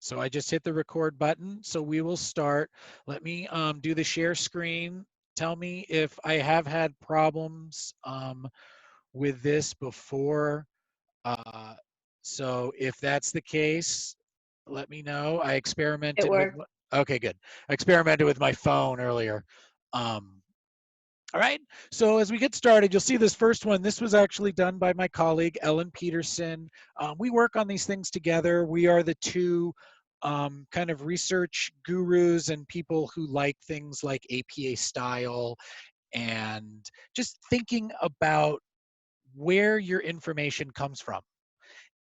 So I just hit the record button. So we will start. Let me do the share screen. Tell me if I have had problems with this before. Uh, so if that's the case, let me know. I It experimented with, worked. okay, good. I experimented with my phone earlier. Um, all right, so as we get started, you'll see this first one. This was actually done by my colleague, Ellen Peterson. We work on these things together. We are the two kind of research gurus and people who like things like APA style and just thinking about where your information comes from.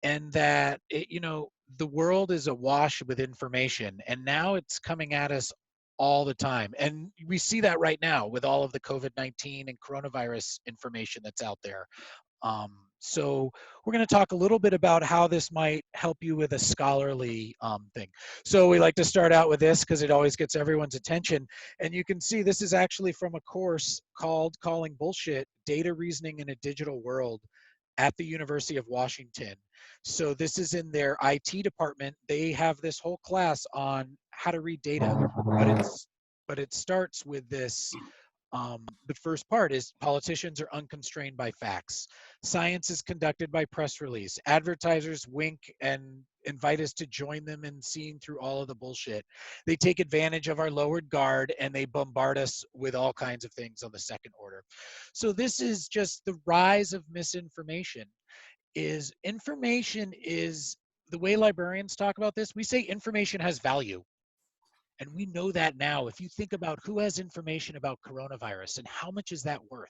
And that, the world is awash with information, and now it's coming at us all the time. And we see that right now with all of the COVID-19 and coronavirus information that's out there. So we're going to talk a little bit about how this might help you with a scholarly thing. So we like to start out with this because it always gets everyone's attention. And you can see this is actually from a course called Calling Bullshit, Data Reasoning in a Digital World at the University of Washington. So this is in their IT department. They have this whole class on how to read data, but it starts with this. The first part is politicians are unconstrained by facts. Science is conducted by press release. Advertisers wink and invite us to join them in seeing through all of the bullshit. They take advantage of our lowered guard and they bombard us with all kinds of things on the second order. So this is just the rise of misinformation. Information is the way librarians talk about this. We say information has value. And we know that now. If you think about who has information about coronavirus and how much is that worth,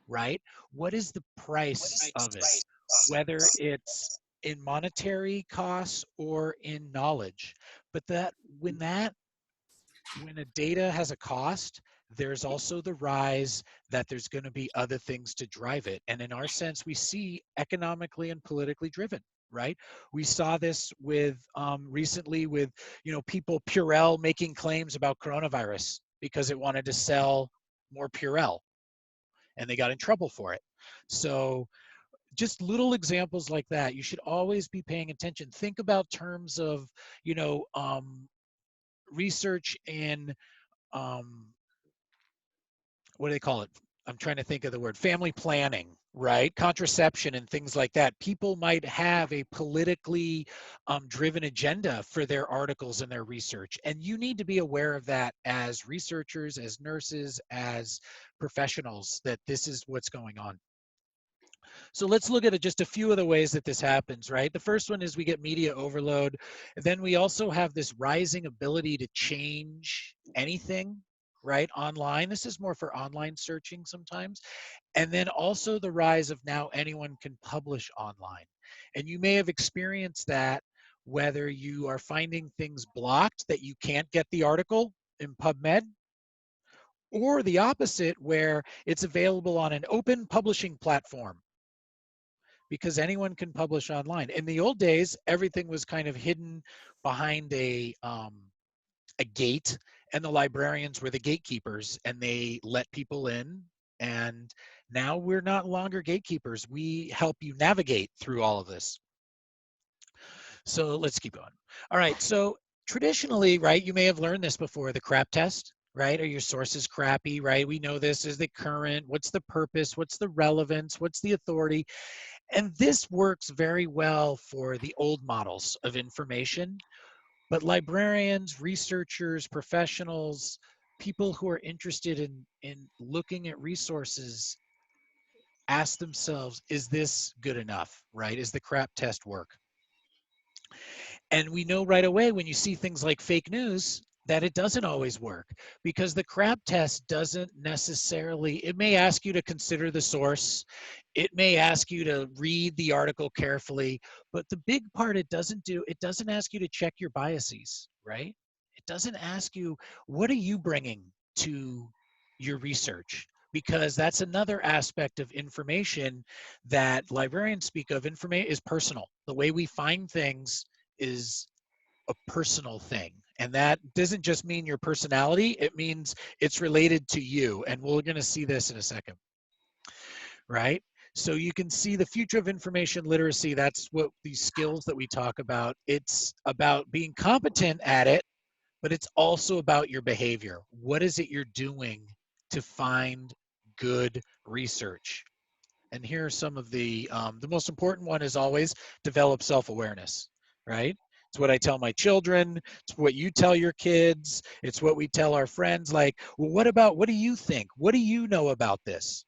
right? What is the price of it? Whether it's in monetary costs or in knowledge. But when a data has a cost, there's also the rise that there's going to be other things to drive it. And in our sense, we see economically and politically driven, right? We saw this with recently with, people Purell making claims about coronavirus because it wanted to sell more Purell and they got in trouble for it. So just little examples like that, you should always be paying attention. Think about terms of, you know, um, research in um, what do they call it? I'm trying to think of the word, family planning, right? Contraception and things like that. People might have a politically driven agenda for their articles and their research. And you need to be aware of that as researchers, as nurses, as professionals, that this is what's going on. So let's look at just a few of the ways that this happens, right? The first one is we get media overload. Then we also have this rising ability to change anything, right, online. This is more for online searching sometimes. And then also the rise of now anyone can publish online. And you may have experienced that, whether you are finding things blocked that you can't get the article in PubMed, or the opposite, where it's available on an open publishing platform because anyone can publish online. In the old days, everything was kind of hidden behind a gate, and the librarians were the gatekeepers, and they let people in. And now we're not longer gatekeepers. We help you navigate through all of this. So let's keep going. All right. So traditionally, right, you may have learned this before, the crap test, right? Are your sources crappy, right? We know this is the current. What's the purpose? What's the relevance? What's the authority? And this works very well for the old models of information, but librarians, researchers, professionals, people who are interested in looking at resources ask themselves, is this good enough, right? Is the crap test work? And we know right away when you see things like fake news that it doesn't always work, because the crap test doesn't necessarily, it may ask you to consider the source, it may ask you to read the article carefully, but the big part it doesn't do, it doesn't ask you to check your biases, right? It doesn't ask you, what are you bringing to your research? Because that's another aspect of information that librarians speak of. Information is personal. The way we find things is a personal thing. And that doesn't just mean your personality, it means it's related to you. And we're going to see this in a second, right? So you can see the future of information literacy. That's what these skills that we talk about. It's about being competent at it, but it's also about your behavior. What is it you're doing to find good research? And here are some of the most important one is always develop self-awareness, right? It's what I tell my children. It's what you tell your kids. It's what we tell our friends. Like, well, what do you think? What do you know about this?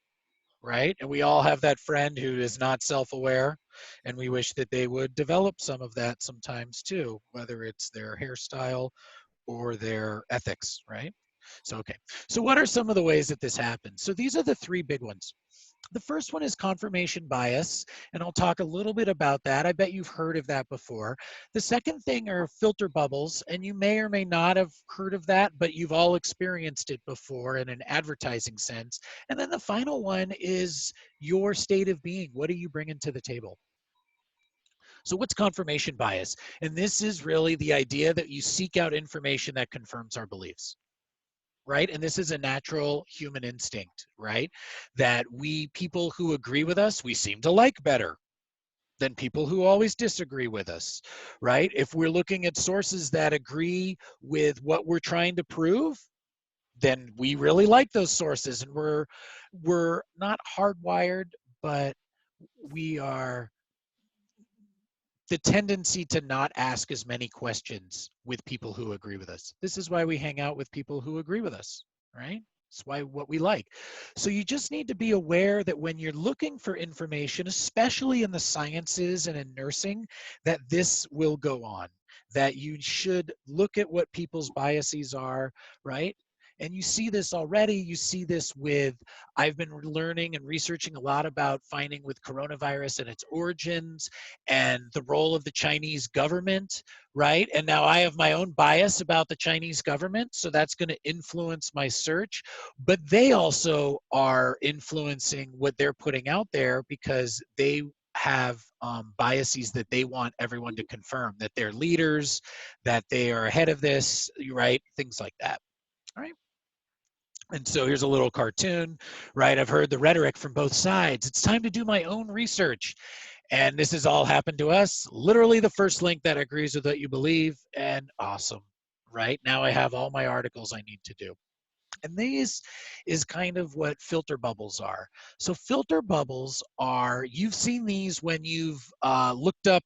Right? And we all have that friend who is not self-aware, and we wish that they would develop some of that sometimes too, whether it's their hairstyle or their ethics, right? So, okay. So what are some of the ways that this happens? So these are the three big ones. The first one is confirmation bias, and I'll talk a little bit about that. I bet you've heard of that before. The second thing are filter bubbles, and you may or may not have heard of that, but you've all experienced it before in an advertising sense. And then the final one is your state of being. What are you bringing to the table? So what's confirmation bias? And this is really the idea that you seek out information that confirms our beliefs, right? And this is a natural human instinct, right? That we, people who agree with us, we seem to like better than people who always disagree with us, right? If we're looking at sources that agree with what we're trying to prove, then we really like those sources, and we're not hardwired, but we are the tendency to not ask as many questions with people who agree with us. This is why we hang out with people who agree with us, right? It's why what we like. So you just need to be aware that when you're looking for information, especially in the sciences and in nursing, that this will go on, that you should look at what people's biases are, right? And you see this already. You see this with, I've been learning and researching a lot about finding with coronavirus and its origins and the role of the Chinese government, right? And now I have my own bias about the Chinese government, so that's going to influence my search. But they also are influencing what they're putting out there because they have biases that they want everyone to confirm, that they're leaders, that they are ahead of this, right? Things like that, all right? And so here's a little cartoon, right? I've heard the rhetoric from both sides. It's time to do my own research. And this has all happened to us. Literally the first link that agrees with what you believe, and awesome, right? Now I have all my articles I need to do. And these is kind of what filter bubbles are. So filter bubbles are, you've seen these when you've looked up,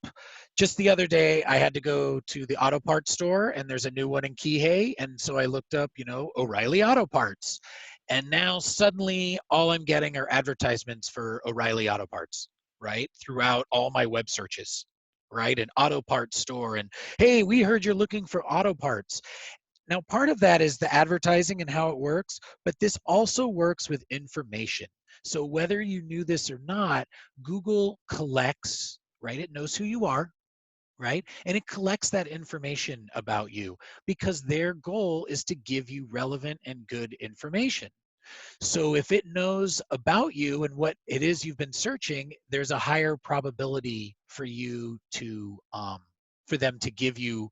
just the other day, I had to go to the auto parts store and there's a new one in Kihei. And so I looked up, you know, O'Reilly Auto Parts. And now suddenly all I'm getting are advertisements for O'Reilly Auto Parts, right? Throughout all my web searches, right? An auto parts store. And hey, we heard you're looking for auto parts. Now, part of that is the advertising and how it works, but this also works with information. So whether you knew this or not, Google collects, right? It knows who you are, right? And it collects that information about you because their goal is to give you relevant and good information. So if it knows about you and what it is you've been searching, there's a higher probability for you to, for them to give you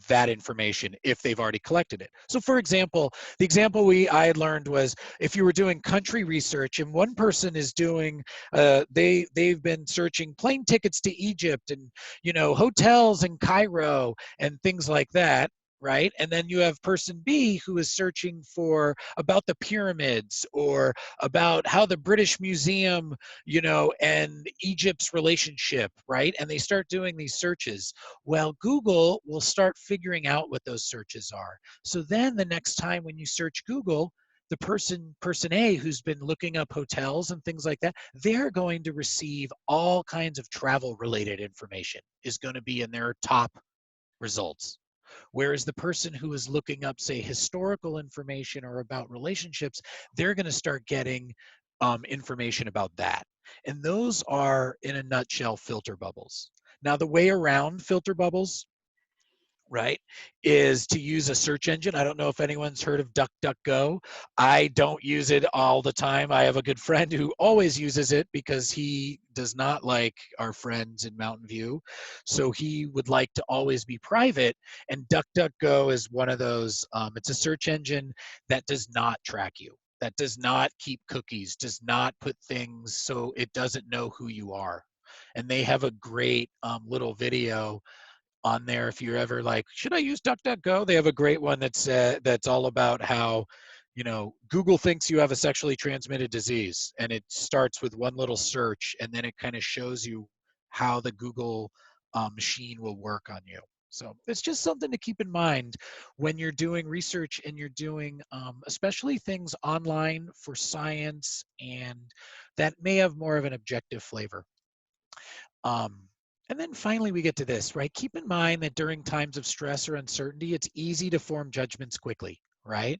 that information if they've already collected it. So for example, the example I had learned was if you were doing country research and one person is doing, they've been searching plane tickets to Egypt and, you know, hotels in Cairo and things like that, right? And then you have person B who is searching for about the pyramids or about how the British Museum, you know, and Egypt's relationship, right? And they start doing these searches. Well, Google will start figuring out what those searches are. So then the next time when you search Google, the person A who's been looking up hotels and things like that, they're going to receive all kinds of travel related information is going to be in their top results. Whereas the person who is looking up, say, historical information or about relationships, they're going to start getting information about that. And those are, in a nutshell, filter bubbles. Now, the way around filter bubbles, right, is to use a search engine. I don't know if anyone's heard of DuckDuckGo. I don't use it all the time. I have a good friend who always uses it because he does not like our friends in Mountain View. So he would like to always be private. And DuckDuckGo is one of those, it's a search engine that does not track you. that does not keep cookies, does not put things so it doesn't know who you are. And they have a great little video on there. If you're ever like, should I use DuckDuckGo? They have a great one that's all about how, you know, Google thinks you have a sexually transmitted disease, and it starts with one little search, and then it kind of shows you how the Google machine will work on you. So it's just something to keep in mind when you're doing research and you're doing especially things online for science and that may have more of an objective flavor. Um, and then finally, we get to this, right? Keep in mind that during times of stress or uncertainty, it's easy to form judgments quickly, right?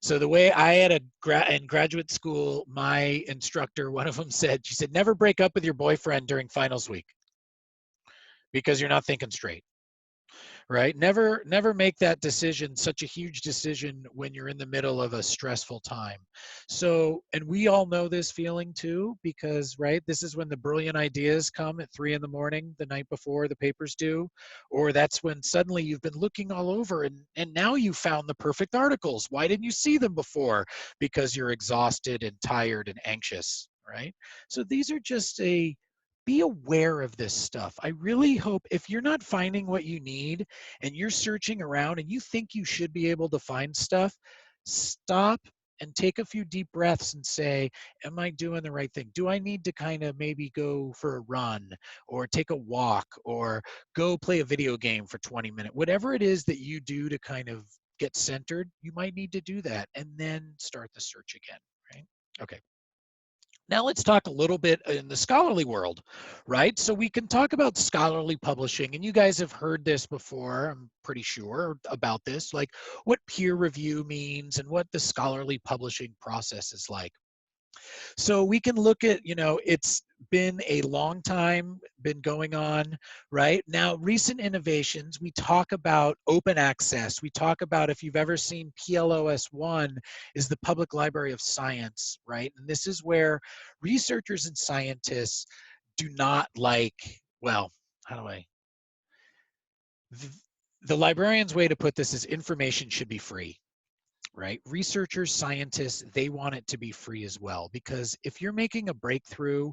So the way I had in graduate school, my instructor, one of them said, she said, never break up with your boyfriend during finals week because you're not thinking straight. Right? Never make that decision, such a huge decision when you're in the middle of a stressful time. So, and we all know this feeling too, because right, this is when the brilliant ideas come at 3 in the morning, the night before the papers due, or that's when suddenly you've been looking all over and now you found the perfect articles. Why didn't you see them before? Because you're exhausted and tired and anxious, right? So these are just be aware of this stuff. I really hope if you're not finding what you need and you're searching around and you think you should be able to find stuff, stop and take a few deep breaths and say, am I doing the right thing? Do I need to kind of maybe go for a run or take a walk or go play a video game for 20 minutes? Whatever it is that you do to kind of get centered, you might need to do that and then start the search again, right? Okay. Now let's talk a little bit in the scholarly world, right? So we can talk about scholarly publishing, and you guys have heard this before, I'm pretty sure, about this, like what peer review means and what the scholarly publishing process is like. So we can look at, you know, it's been a long time, been going on, right? Now, recent innovations, we talk about open access. We talk about, if you've ever seen PLOS1, is the Public Library of Science, right? And this is where researchers and scientists do not like, well, how do I, the librarian's way to put this is information should be free, right? Researchers, scientists, they want it to be free as well, because if you're making a breakthrough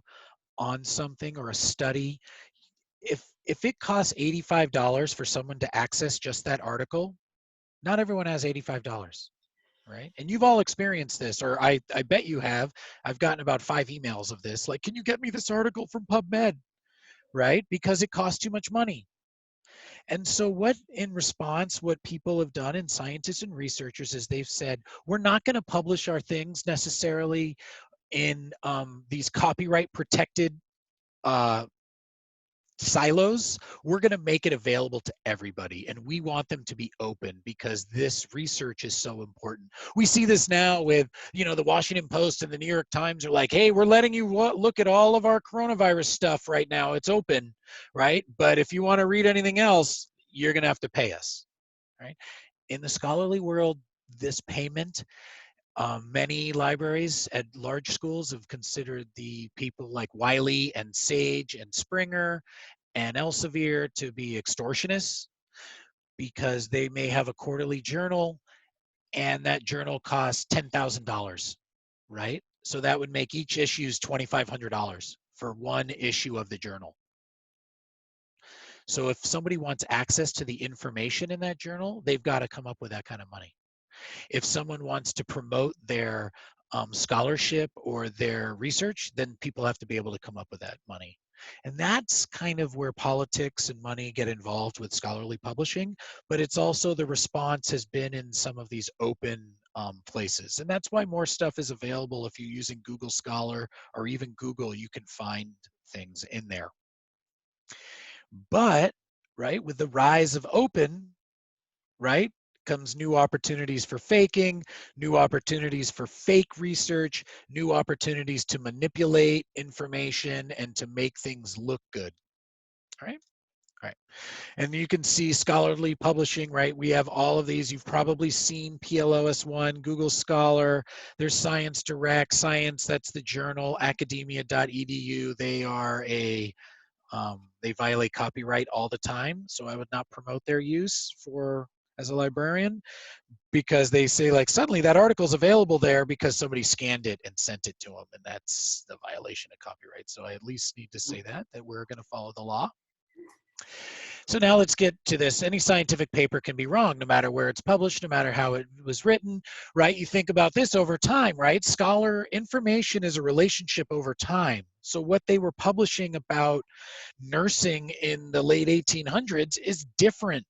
on something or a study, if it costs $85 for someone to access just that article, not everyone has $85, right? And you've all experienced this, or I bet you have. I've gotten about 5 emails of this, like, can you get me this article from PubMed, right? Because it costs too much money. And so what, in response, what people have done, and scientists and researchers, is they've said, we're not going to publish our things necessarily in these copyright protected silos. We're going to make it available to everybody, and we want them to be open because this research is so important. We see this now with, you know, the Washington Post and the New York Times are like, hey, we're letting you look at all of our coronavirus stuff right now. It's open, right? But if you want to read anything else, you're going to have to pay us, right? In the scholarly world, this payment, many libraries at large schools have considered the people like Wiley and Sage and Springer and Elsevier to be extortionists because they may have a quarterly journal and that journal costs $10,000, right? So that would make each issue's $2,500 for one issue of the journal. So if somebody wants access to the information in that journal, they've got to come up with that kind of money. If someone wants to promote their scholarship or their research, then people have to be able to come up with that money. And that's kind of where politics and money get involved with scholarly publishing, but it's also the response has been in some of these open places. And that's why more stuff is available. If you're using Google Scholar or even Google, you can find things in there. But, right, with the rise of open, right, comes new opportunities for faking, new opportunities for fake research, new opportunities to manipulate information and to make things look good. All right. All right. And you can see scholarly publishing, right? We have all of these. You've probably seen PLOS1, Google Scholar, there's Science Direct, Science, that's the journal, academia.edu. They are they violate copyright all the time, so I would not promote their use for as a librarian, because they say like suddenly that article's available there because somebody scanned it and sent it to them, and that's the violation of copyright. So I at least need to say that we're going to follow the law. So now let's get to this. Any scientific paper can be wrong, no matter where it's published, no matter how it was written, right? You think about this over time, right? Scholar information is a relationship over time. So what they were publishing about nursing in the late 1800s is different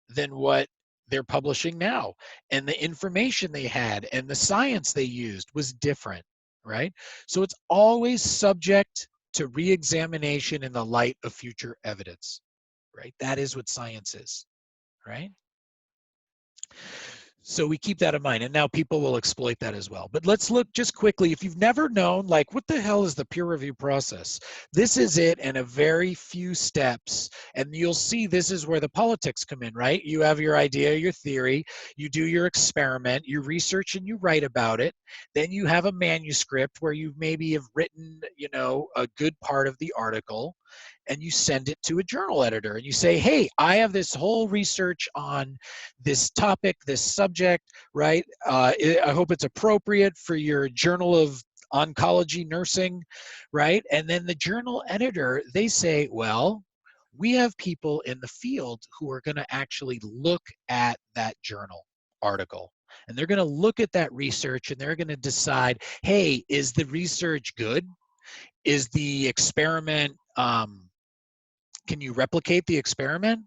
than what they're publishing now. And the information they had and the science they used was different, right? So it's always subject to re-examination in the light of future evidence. Right? That is what science is, right? So we keep that in mind, and now people will exploit that as well. But let's look just quickly. If you've never known, like, what the hell is the peer review process? This is it in a very few steps, and you'll see this is where the politics come in, right? You have your idea, your theory, you do your experiment, you research and you write about it. Then you have a manuscript where you maybe have written, you know, a good part of the article, and you send it to a journal editor and you say, hey, I have this whole research on this topic, this subject, right? I hope it's appropriate for your Journal of Oncology Nursing, right? And then the journal editor, they say, well, we have people in the field who are going to actually look at that journal article. And they're going to look at that research and they're going to decide, hey, is the research good? Is the experiment, can you replicate the experiment?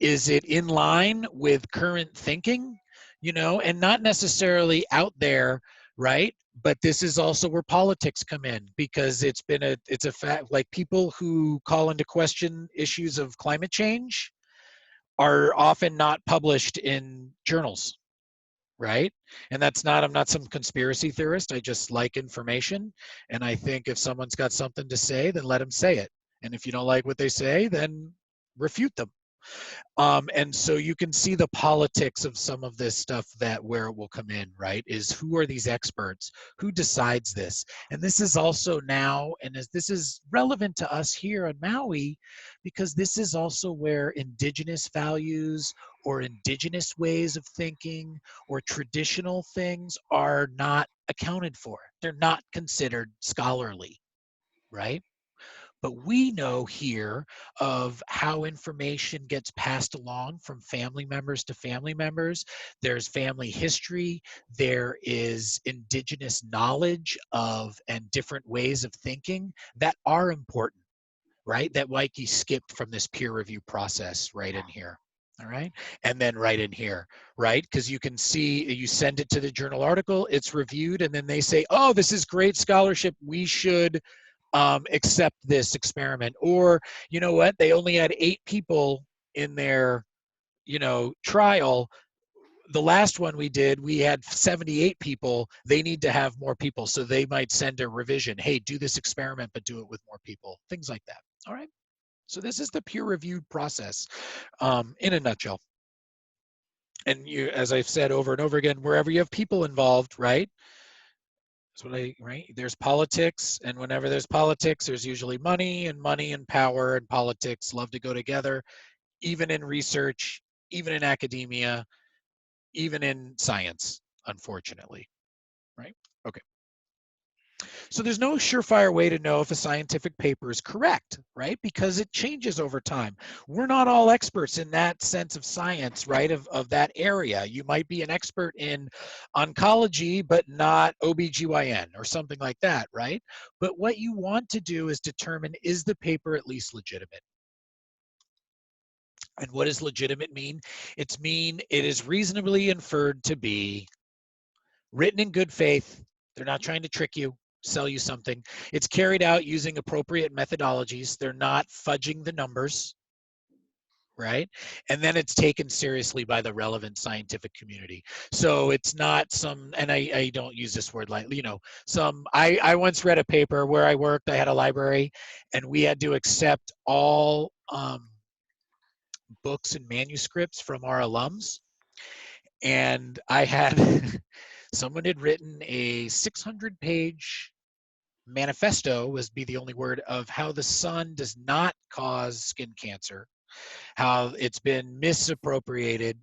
Is it in line with current thinking? You know, and not necessarily out there, right? But this is also where politics come in, because it's a fact, like people who call into question issues of climate change are often not published in journals, right? And that's not, I'm not some conspiracy theorist. I just like information. And I think if someone's got something to say, then let them say it. And if you don't like what they say, then refute them. And so you can see the politics of some of this stuff, that where it will come in, right, is who are these experts? Who decides this? And this is also now, and this is relevant to us here on Maui, because this is also where indigenous values or indigenous ways of thinking or traditional things are not accounted for. They're not considered scholarly, right? But we know here of how information gets passed along from family members to family members. There's family history. There is indigenous knowledge of and different ways of thinking that are important, right? That Waiki skipped from this peer review process right in here. All right. And then right in here, right? Because you can see, you send it to the journal article, it's reviewed, and then they say, oh, this is great scholarship. We should accept this experiment. Or, you know what? They only had 8 people in their, you know, trial. The last one we did, we had 78 people. They need to have more people. So they might send a revision. Hey, do this experiment, but do it with more people. Things like that. All right. So this is the peer reviewed process in a nutshell. And you, as I've said over and over again, wherever you have people involved, right? That's what right? There's politics, and whenever there's politics, there's usually money and power, and politics love to go together, even in research, even in academia, even in science, unfortunately, right? Okay. So there's no surefire way to know if a scientific paper is correct, right? Because it changes over time. We're not all experts in that sense of science, right? Of that area. You might be an expert in oncology, but not OBGYN or something like that, right? But what you want to do is determine, is the paper at least legitimate? And what does legitimate mean? It is reasonably inferred to be written in good faith. They're not trying to trick you, sell you something. It's carried out using appropriate methodologies. They're not fudging the numbers, right? And then it's taken seriously by the relevant scientific community. So it's not some, and I don't use this word lightly, you know, I once read a paper where I worked, I had a library, and we had to accept all books and manuscripts from our alums. And I had, someone had written a 600-page manifesto, was be the only word, of how the sun does not cause skin cancer, how it's been misappropriated.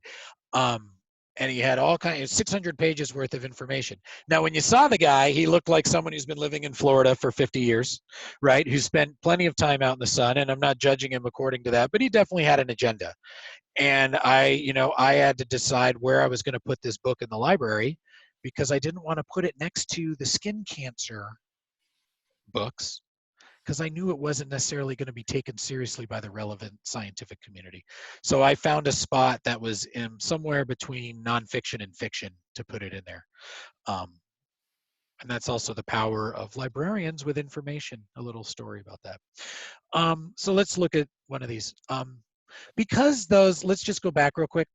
And he had all kinds of 600 pages worth of information. Now, when you saw the guy, he looked like someone who's been living in Florida for 50 years, right? Who spent plenty of time out in the sun. And I'm not judging him according to that, but he definitely had an agenda. And I had to decide where I was going to put this book in the library because I didn't want to put it next to the skin cancer books because I knew it wasn't necessarily going to be taken seriously by the relevant scientific community. So I found a spot that was in somewhere between nonfiction and fiction to put it in there. Um, and that's also the power of librarians with information, a little story about that. So let's look at one of these. Because those, let's just go back real quick.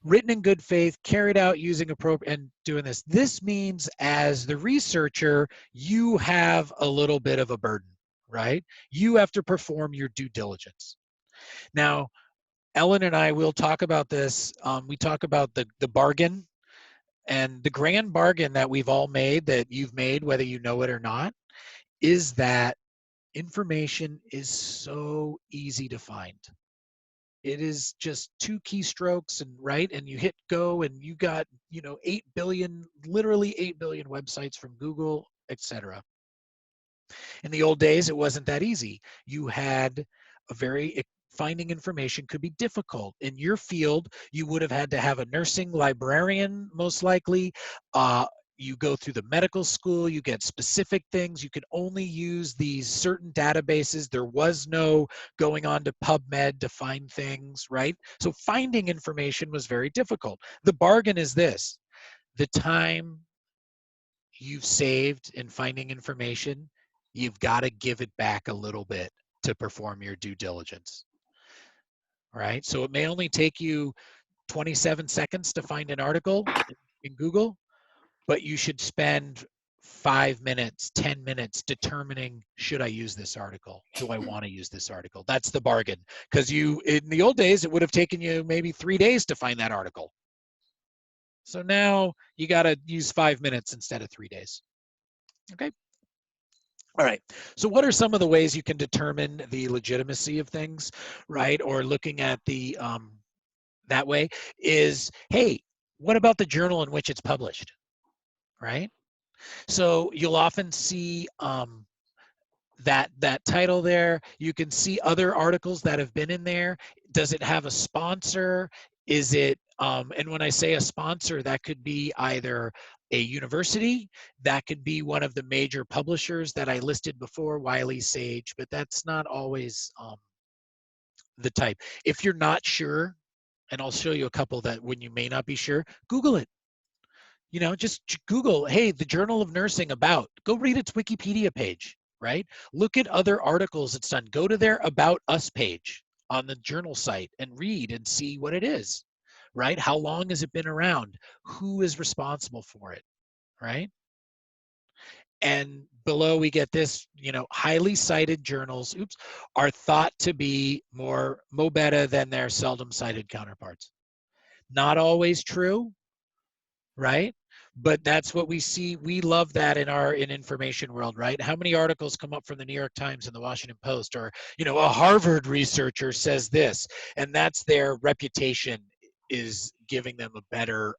Written in good faith, carried out using appropriate, and doing this. This means as the researcher, you have a little bit of a burden, right? You have to perform your due diligence. Now, Ellen and I will talk about this. We talk about the bargain, and the grand bargain that we've all made, that you've made, whether you know it or not, is that information is so easy to find. It is just two keystrokes and right, and you hit go, and you got 8 billion, literally 8 billion websites from Google, etc. In the old days, it wasn't that easy. You had a very finding information could be difficult. In your field, you would have had to have a nursing librarian, most likely. You go through the medical school, you get specific things. You could only use these certain databases. There was no going on to PubMed to find things, right? So finding information was very difficult. The bargain is this: the time you've saved in finding information, you've got to give it back a little bit to perform your due diligence, right? So it may only take you 27 seconds to find an article in Google, but you should spend 5 minutes, 10 minutes determining, should I use this article? Do I want to use this article? That's the bargain. Because in the old days, it would have taken you maybe 3 days to find that article. So now you got to use 5 minutes instead of 3 days. Okay. All right. So what are some of the ways you can determine the legitimacy of things, right? Or looking at the that way is, hey, what about the journal in which it's published, right? So you'll often see that title there. You can see other articles that have been in there. Does it have a sponsor? Is it, and when I say a sponsor, that could be either a university, that could be one of the major publishers that I listed before, Wiley Sage, but that's not always the type. If you're not sure, and I'll show you a couple that when you may not be sure, Google it. Just Google, hey, the Journal of Nursing about, go read its Wikipedia page, right? Look at other articles it's done. Go to their About Us page on the journal site and read and see what it is, right? How long has it been around? Who is responsible for it, right? And below we get this, highly cited journals, are thought to be more better than their seldom cited counterparts. Not always true, right? But that's what we see. We love that in information world, right? How many articles come up from the New York Times and the Washington Post, or a Harvard researcher says this, and that's their reputation is giving them a better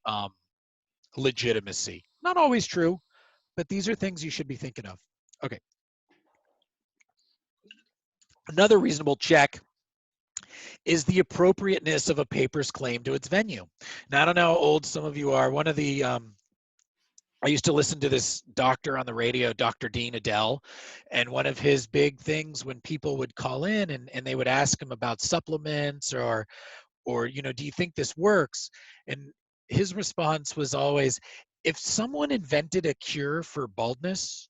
legitimacy. Not always true, but these are things you should be thinking of. Okay. Another reasonable check is the appropriateness of a paper's claim to its venue. Now, I don't know how old some of you are. One of the I used to listen to this doctor on the radio, Dr. Dean Adele, and one of his big things when people would call in and they would ask him about supplements or do you think this works? And his response was always, if someone invented a cure for baldness,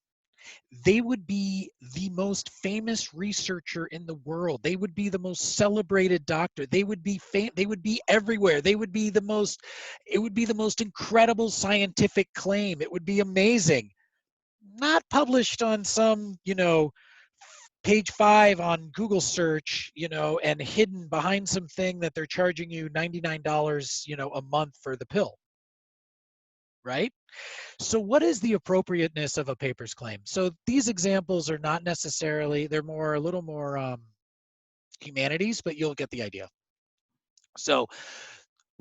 they would be the most famous researcher in the world. They would be the most celebrated doctor. They would be they would be everywhere. It would be the most incredible scientific claim. It would be amazing. Not published on some, page 5 on Google search, and hidden behind something that they're charging you $99, a month for the pill, right? So what is the appropriateness of a paper's claim? So these examples are not necessarily, they're a little more humanities, but you'll get the idea. So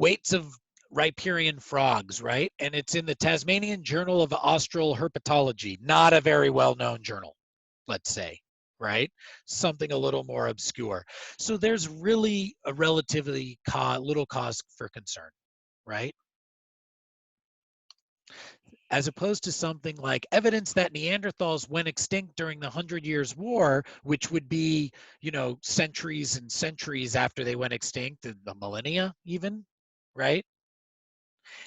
weights of riparian frogs, right? And it's in the Tasmanian Journal of Austral Herpetology, not a very well-known journal, let's say, right? Something a little more obscure. So there's really a relatively little cause for concern, right? As opposed to something like evidence that Neanderthals went extinct during the 100 Years' War, which would be, centuries and centuries after they went extinct, the millennia even, right?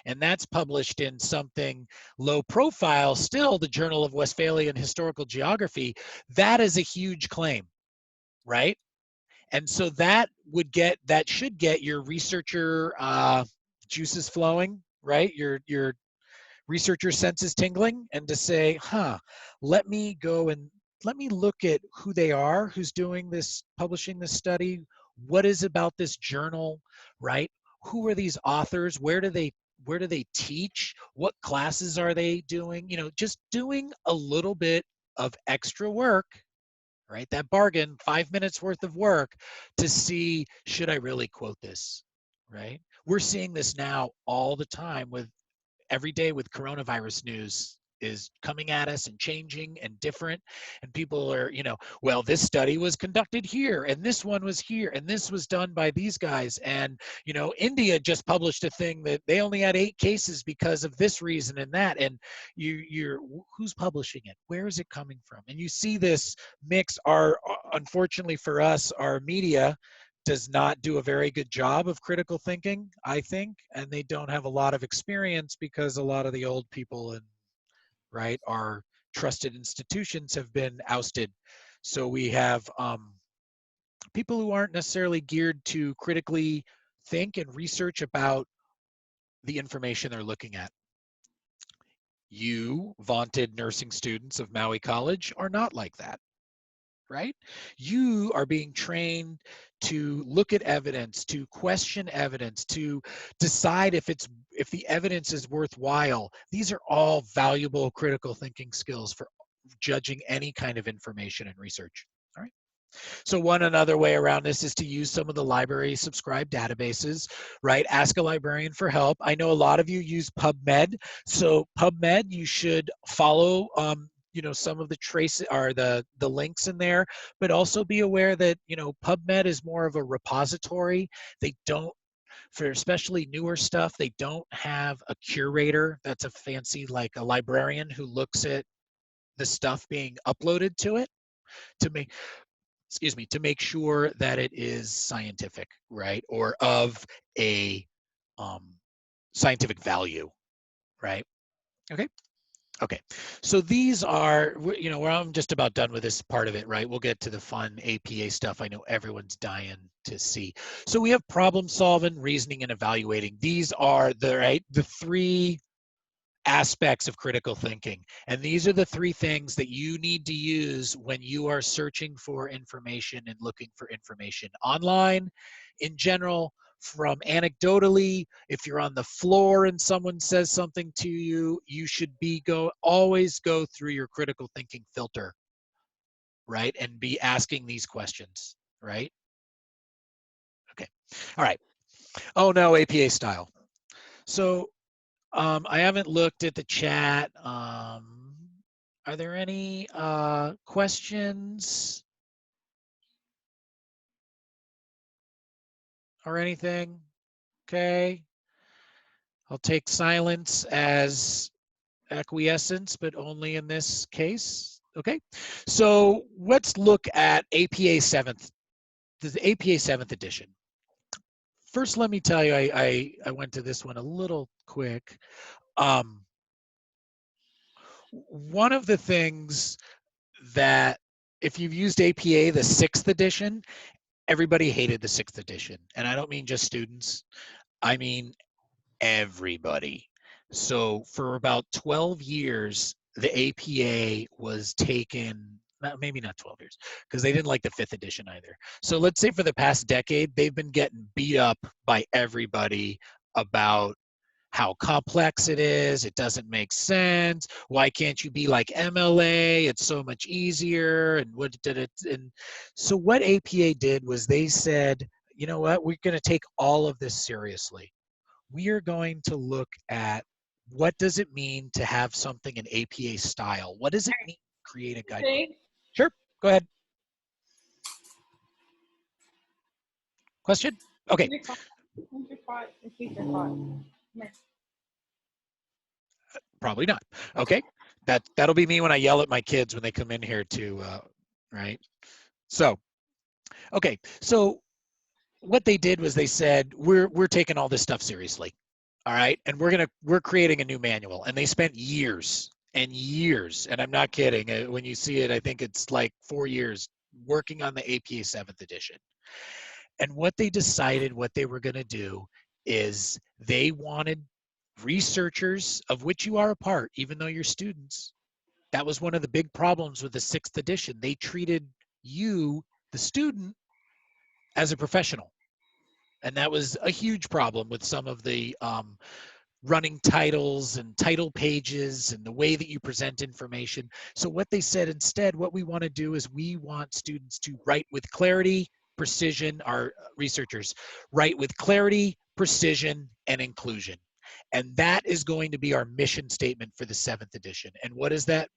And that's published in something low profile, still the Journal of Westphalian Historical Geography. That is a huge claim, right? And so that should get your researcher juices flowing, right? Your researcher senses tingling, and to say, let me go and let me look at who they are, who's doing this, publishing this study, what is about this journal, right? Who are these authors? Where do they teach? What classes are they doing? Just doing a little bit of extra work, right? That bargain, 5 minutes worth of work to see, should I really quote this, right? We're seeing this now all the time with every day with coronavirus news is coming at us and changing and different, and people are, well, this study was conducted here and this one was here and this was done by these guys, and India just published a thing that they only had 8 cases because of this reason and that, and you're who's publishing it, where is it coming from? And you see this mix. Unfortunately for us, our media does not do a very good job of critical thinking, I think, and they don't have a lot of experience because a lot of the old people and our trusted institutions have been ousted. So we have people who aren't necessarily geared to critically think and research about the information they're looking at. You vaunted nursing students of Maui College are not like that. Right? You are being trained to look at evidence, to question evidence, to decide if the evidence is worthwhile. These are all valuable critical thinking skills for judging any kind of information and research. All right. So another way around this is to use some of the library subscribed databases, right? Ask a librarian for help. I know a lot of you use PubMed. So PubMed, you should follow some of the the links in there, but also be aware that PubMed is more of a repository. They don't, for especially newer stuff, they don't have a curator. That's a fancy, like a librarian who looks at the stuff being uploaded to it to make sure that it is scientific, right, or of a scientific value, right? Okay, so these are, where I'm just about done with this part of it, right? We'll get to the fun APA stuff I know everyone's dying to see. So we have problem solving, reasoning, and evaluating. These are the 3 aspects of critical thinking. And these are the 3 things that you need to use when you are searching for information and looking for information online, in general, from anecdotally. If you're on the floor and someone says something to you, you should always go through your critical thinking filter, right? And be asking these questions, right? Okay, all right. Oh no, APA style. So I haven't looked at the chat. Are there any questions or anything? Okay. I'll take silence as acquiescence, but only in this case. Okay. So let's look at APA 7th, the APA 7th edition. First, let me tell you, I went to this one a little quick. One of the things that, if you've used APA, the 6th edition, everybody hated the 6th edition. And I don't mean just students, I mean everybody. So for about 12 years, the APA was taken, maybe not 12 years, because they didn't like the 5th edition either. So let's say for the past decade, they've been getting beat up by everybody about how complex it is, it doesn't make sense, why can't you be like MLA, it's so much easier, and what did it, and so what APA did was they said, you know what, we're going to take all of this seriously. we are going to look at what does it mean to have something in APA style? What does it mean to create a guidebook? Okay. Sure, go ahead. Question? Okay. Probably not. Okay. That'll be me when I yell at my kids when they come in here to, right? So, okay. So what they did was they said, we're taking all this stuff seriously. All right. And we're creating a new manual. And they spent years and years, and I'm not kidding. When you see it, I think it's like 4 years working on the APA 7th edition. And what they decided what they were going to do is they wanted researchers, of which you are a part, even though you're students. That was one of the big problems with the 6th edition. They treated you, the student, as a professional. And that was a huge problem with some of the running titles and title pages and the way that you present information. So what they said instead, what we want to do is we want students to write with clarity, precision, our researchers write with clarity, precision, and inclusion. And that is going to be our mission statement for the 7th edition. And what does that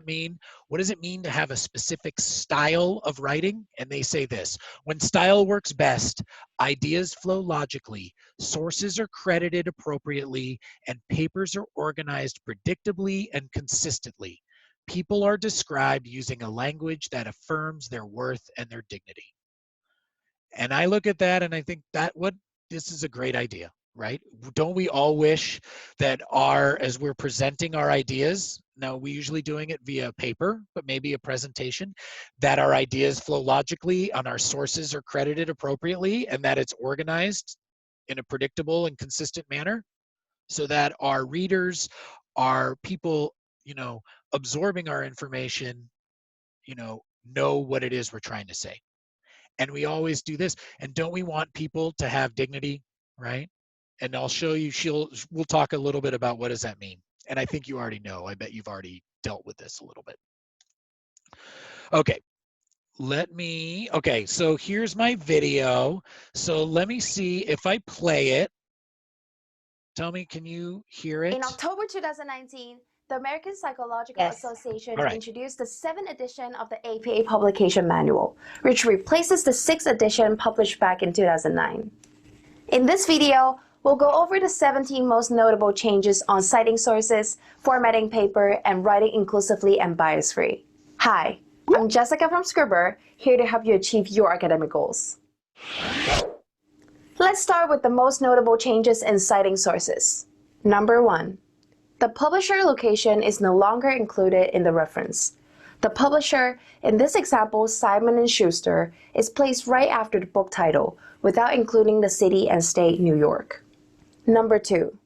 mean? What does it mean to have a specific style of writing? And they say this: when style works best, ideas flow logically, sources are credited appropriately, and papers are organized predictably and consistently. People are described using a language that affirms their worth and their dignity. And I look at that and I think this is a great idea, right? Don't we all wish that as we're presenting our ideas, now we're usually doing it via paper, but maybe a presentation, that our ideas flow logically and our sources are credited appropriately, and that it's organized in a predictable and consistent manner, so that our readers, our people, absorbing our information, know what it is we're trying to say. And we always do this. And don't we want people to have dignity, right? And I'll show you, we'll talk a little bit about what does that mean. And I think you already know. I bet you've already dealt with this a little bit. Okay, okay, so here's my video. So let me see if I play it. Tell me, can you hear it? In October 2019, the American Psychological Association introduced the 7th edition of the APA Publication Manual, which replaces the 6th edition published back in 2009. In this video, we'll go over the 17 most notable changes on citing sources, formatting paper, and writing inclusively and bias-free. Hi, I'm Jessica from Scribr, here to help you achieve your academic goals. Let's start with the most notable changes in citing sources. Number 1. The publisher location is no longer included in the reference. The publisher, in this example Simon & Schuster, is placed right after the book title, without including the city and state New York. Number 2.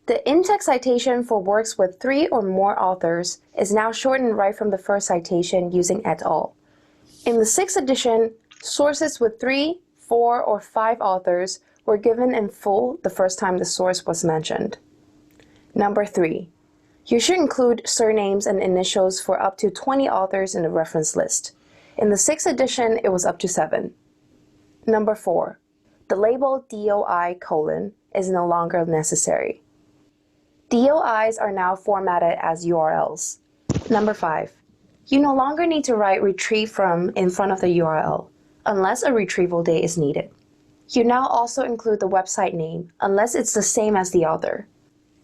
The in-text citation for works with 3 or more authors is now shortened right from the first citation using et al. In the 6th edition, sources with 3, 4, or 5 authors were given in full the first time the source was mentioned. Number 3. You should include surnames and initials for up to 20 authors in the reference list. In the 6th edition, it was up to 7. Number 4. The label DOI: is no longer necessary. DOIs are now formatted as URLs. Number 5. You no longer need to write retrieve from in front of the URL, unless a retrieval date is needed. You now also include the website name, unless it's the same as the author.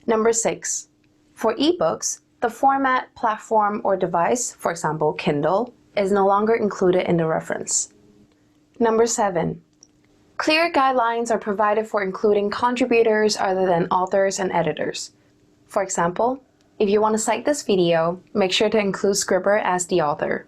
Number 6. For ebooks, the format, platform, or device, for example, Kindle, is no longer included in the reference. Number 7. Clear guidelines are provided for including contributors other than authors and editors. For example, if you want to cite this video, make sure to include Scribr as the author.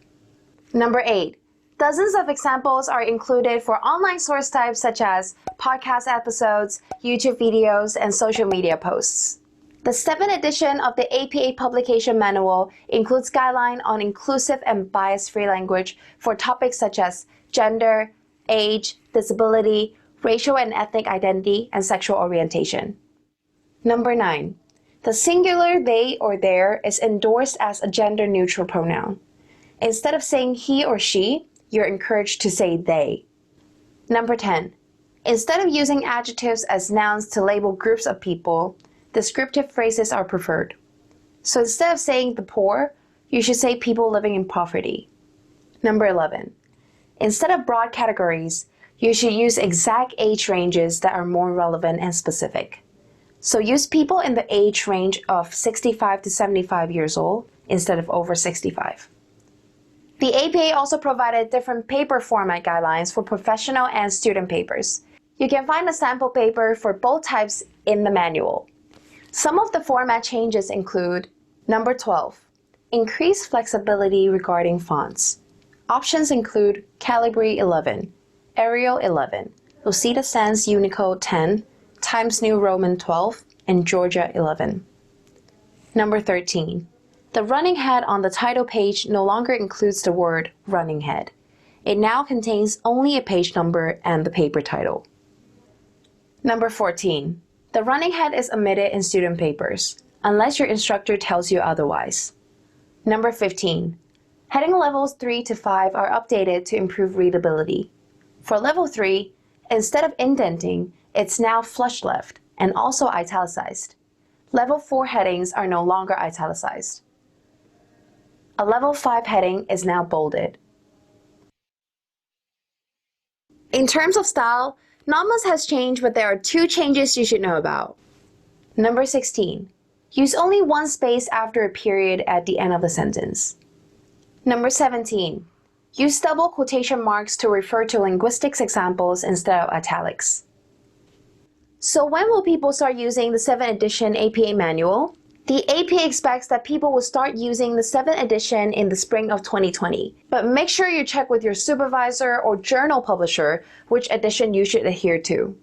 Number 8. Dozens of examples are included for online source types such as podcast episodes, YouTube videos, and social media posts. The 7th edition of the APA Publication Manual includes guidelines on inclusive and bias-free language for topics such as gender, age, disability, racial and ethnic identity, and sexual orientation. Number 9. The singular they or their is endorsed as a gender-neutral pronoun. Instead of saying he or she, you're encouraged to say they. Number 10. Instead of using adjectives as nouns to label groups of people, descriptive phrases are preferred. So instead of saying the poor, you should say people living in poverty. Number 11. Instead of broad categories, you should use exact age ranges that are more relevant and specific. So use people in the age range of 65 to 75 years old instead of over 65. The APA also provided different paper format guidelines for professional and student papers. You can find a sample paper for both types in the manual. Some of the format changes include: number 12, increase flexibility regarding fonts. Options include Calibri 11, Arial 11, Lucida Sans Unicode 10, Times New Roman 12, and Georgia 11. Number 13, the running head on the title page no longer includes the word running head. It now contains only a page number and the paper title. Number 14, the running head is omitted in student papers, unless your instructor tells you otherwise. Number 15, heading levels 3 to 5 are updated to improve readability. For level 3, instead of indenting, it's now flush left and also italicized. Level 4 headings are no longer italicized. A level 5 heading is now bolded. In terms of style, not much has changed, but there are 2 changes you should know about. Number 16, use only one space after a period at the end of the sentence. Number 17, use double quotation marks to refer to linguistics examples instead of italics. So when will people start using the 7th edition APA manual? The APA expects that people will start using the 7th edition in the spring of 2020, but make sure you check with your supervisor or journal publisher which edition you should adhere to.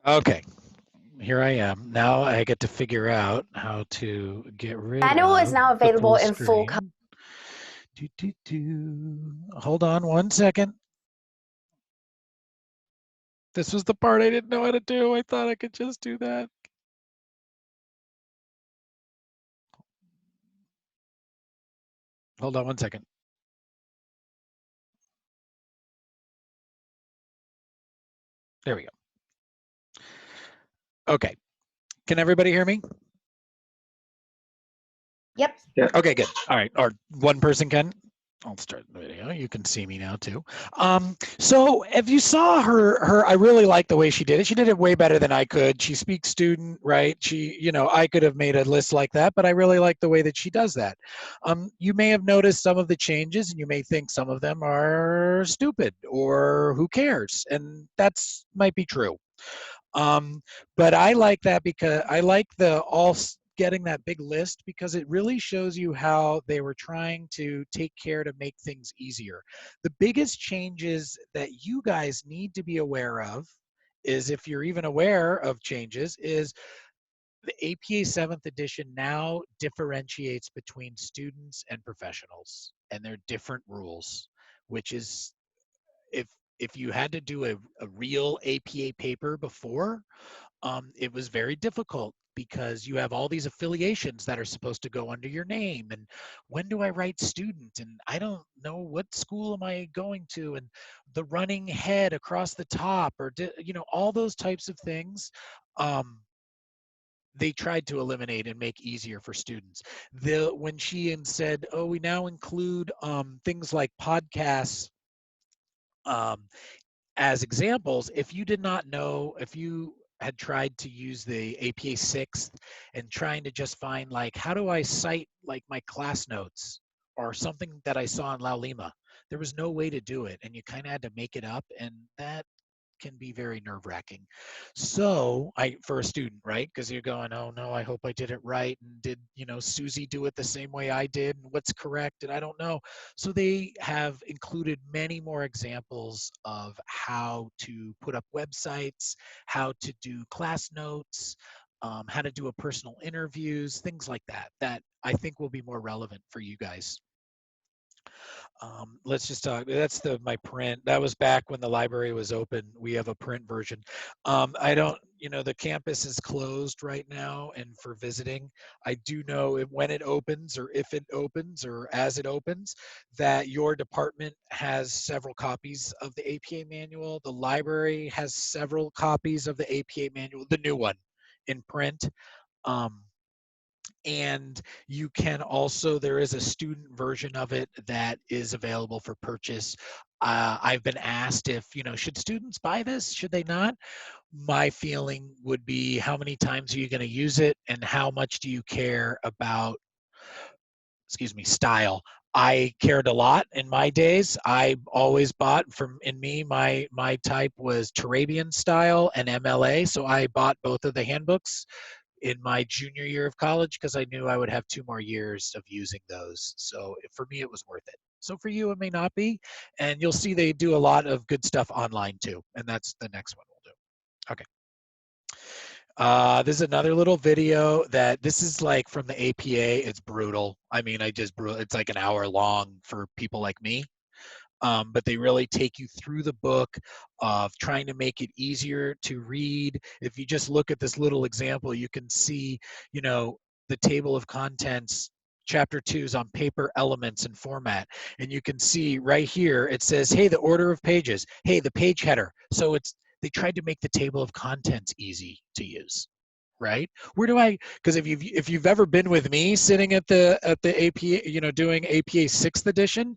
Okay, here I am. Now I get to figure out how to get rid Manual of is now the available full in full color. Hold on one second. This was the part I didn't know how to do. I thought I could just do that. Hold on one second. There we go. Okay. Can everybody hear me? Yep. Okay, good. All right. Or one person can. I'll start the video. You can see me now too. So if you saw her, I really like the way she did it. She did it way better than I could. She speaks student, right? I could have made a list like that, but I really like the way that she does that. You may have noticed some of the changes and you may think some of them are stupid or who cares? And that's might be true. But I like that because I like getting that big list because it really shows you how they were trying to take care to make things easier. The biggest changes that you guys need to be aware of is, if you're even aware of changes, is the APA 7th edition now differentiates between students and professionals, and they're different rules, which is, if you had to do a real APA paper before, it was very difficult because you have all these affiliations that are supposed to go under your name, and when do I write student, and I don't know what school am I going to, and the running head across the top, or all those types of things. They tried to eliminate and make easier for students. When she said, oh, we now include things like podcasts um, as examples, if you did not know, if you had tried to use the APA 6th and trying to just find, like, how do I cite like my class notes or something that I saw in La Lima, there was no way to do it, and you kind of had to make it up, and that can be very nerve-wracking. So for a student, right? Because you're going, oh no, I hope I did it right. And did, Susie do it the same way I did? And what's correct? And I don't know. So they have included many more examples of how to put up websites, how to do class notes, how to do a personal interviews, things like that, that I think will be more relevant for you guys. Let's just talk. My print. That was back when the library was open. We have a print version. I don't, the campus is closed right now and for visiting. I do know when it opens, or if it opens, or as it opens, that your department has several copies of the APA manual. The library has several copies of the APA manual, the new one in print. Um, and you can also, there is a student version of it that is available for purchase. I've been asked if, should students buy this? Should they not? My feeling would be, how many times are you going to use it, and how much do you care about, style? I cared a lot in my days. I always bought my type was Turabian style and MLA, so I bought both of the handbooks in my junior year of college because I knew I would have 2 more years of using those. So for me, it was worth it. So for you, it may not be. And you'll see they do a lot of good stuff online too. And that's the next one we'll do. Okay. This is another little video that this is like from the APA. It's brutal. I mean, it's like an hour long for people like me. But they really take you through the book of trying to make it easier to read. If you just look at this little example, you can see, the table of contents. Chapter 2 is on paper, elements, and format. And you can see right here, it says, hey, the order of pages. Hey, the page header. So they tried to make the table of contents easy to use. Right? Because if you've ever been with me sitting at the APA, doing APA 6th edition,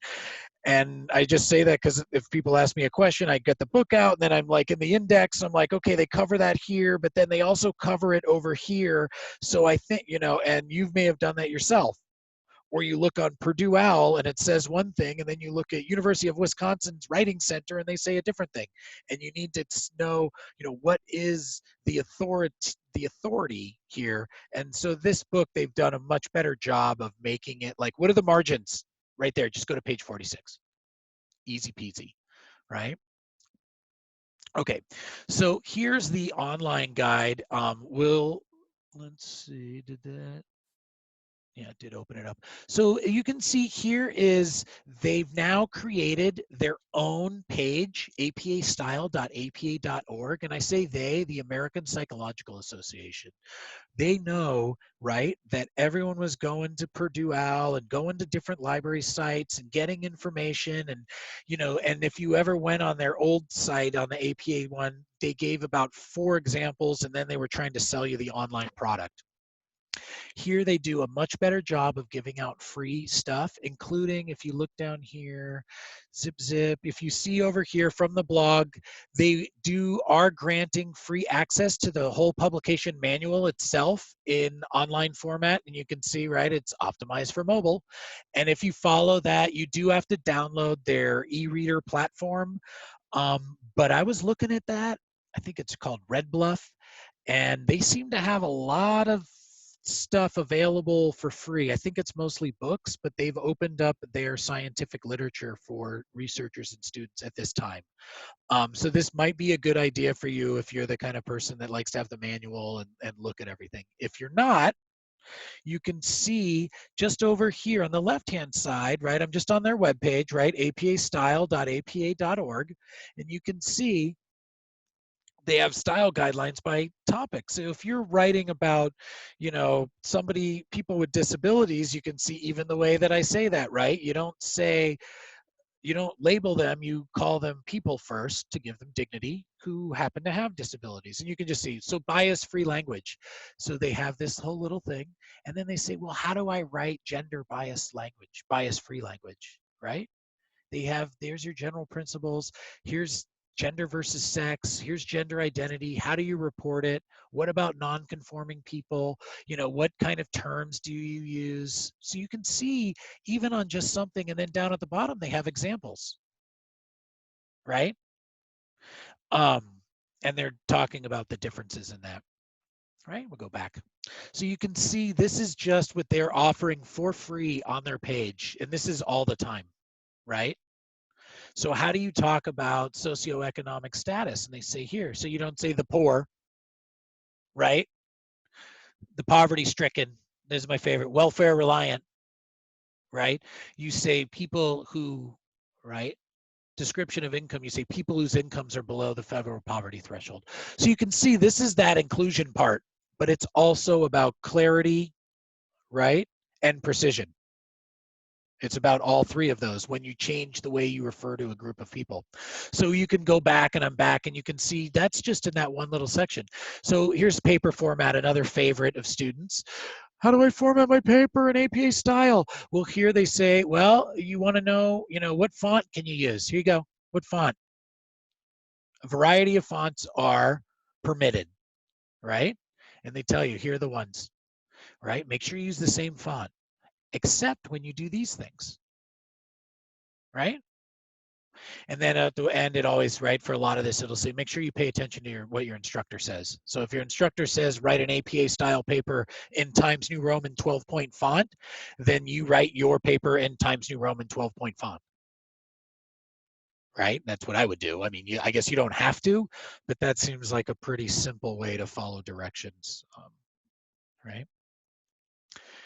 and I just say that because if people ask me a question, I get the book out, and then I'm like in the index, I'm like, okay, they cover that here, but then they also cover it over here. So I think, and you may have done that yourself, or you look on Purdue OWL and it says one thing, and then you look at University of Wisconsin's Writing Center and they say a different thing. And you need to know, what is the authority here. And so this book, they've done a much better job of making it like, what are the margins? Right there, just go to page 46. Easy peasy, right? Okay, so here's the online guide. Let's see, did that? Yeah, it did open it up. So you can see here is they've now created their own page, apastyle.apa.org. And I say they, the American Psychological Association. They know, right, that everyone was going to Purdue OWL and going to different library sites and getting information. And, and if you ever went on their old site on the APA one, they gave about 4 examples, and then they were trying to sell you the online product. Here they do a much better job of giving out free stuff, including, if you look down here, zip, if you see over here from the blog, they are granting free access to the whole publication manual itself in online format. And you can see, right, it's optimized for mobile. And if you follow that, you do have to download their e-reader platform. But I was looking at that. I think it's called Red Bluff, and they seem to have a lot of stuff available for free. I think it's mostly books, but they've opened up their scientific literature for researchers and students at this time. So this might be a good idea for you if you're the kind of person that likes to have the manual and look at everything. If you're not, you can see just over here on the left-hand side, right? I'm just on their webpage, right? apastyle.apa.org, and you can see they have style guidelines by topic. So if you're writing about, people with disabilities, you can see even the way that I say that, right? You don't label them, you call them people first to give them dignity who happen to have disabilities. And you can just see, so bias-free language. So they have this whole little thing, and then they say, well, how do I write gender bias language, bias-free language, right? There's your general principles. Here's gender versus sex. Here's gender identity. How do you report it? What about non-conforming people? What kind of terms do you use? So you can see even on just something, and then down at the bottom, they have examples, right? And they're talking about the differences in that, right? We'll go back. So you can see this is just what they're offering for free on their page. And this is all the time, right? So how do you talk about socioeconomic status? And they say here, so you don't say the poor, right? The poverty stricken, this is my favorite, welfare reliant, right? You say people who, right? description of income, you say people whose incomes are below the federal poverty threshold. So you can see this is that inclusion part, but it's also about clarity, right? And precision. It's about all three of those when you change the way you refer to a group of people. So you can go back, and I'm back, and you can see that's just in that one little section. So here's paper format, another favorite of students. How do I format my paper in APA style? Well, here they say, well, you want to know, what font can you use? Here you go. What font? A variety of fonts are permitted, right? And they tell you, here are the ones, right? Make sure you use the same font, except when you do these things, right? And then at the end, it always, right, for a lot of this, it'll say, make sure you pay attention to what your instructor says. So if your instructor says, write an APA style paper in Times New Roman 12-point font, then you write your paper in Times New Roman 12-point font. Right? That's what I would do. I mean, I guess you don't have to, but that seems like a pretty simple way to follow directions, right?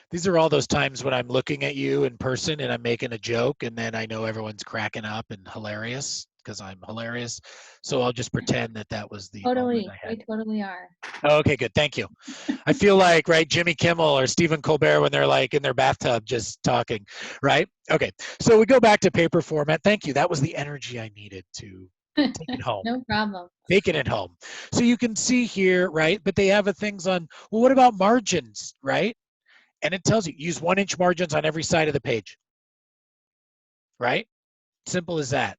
These are all those times when I'm looking at you in person and I'm making a joke, and then I know everyone's cracking up and hilarious because I'm hilarious. So I'll just pretend that was the moment I had. We totally are. Oh, okay, good. Thank you. I feel like, right, Jimmy Kimmel or Stephen Colbert when they're like in their bathtub just talking, right? Okay, so we go back to paper format. Thank you. That was the energy I needed to take it home. No problem. Taking it home. So you can see here, right, but they have things on, well, what about margins, right? And it tells you, use 1-inch margins on every side of the page, right? Simple as that.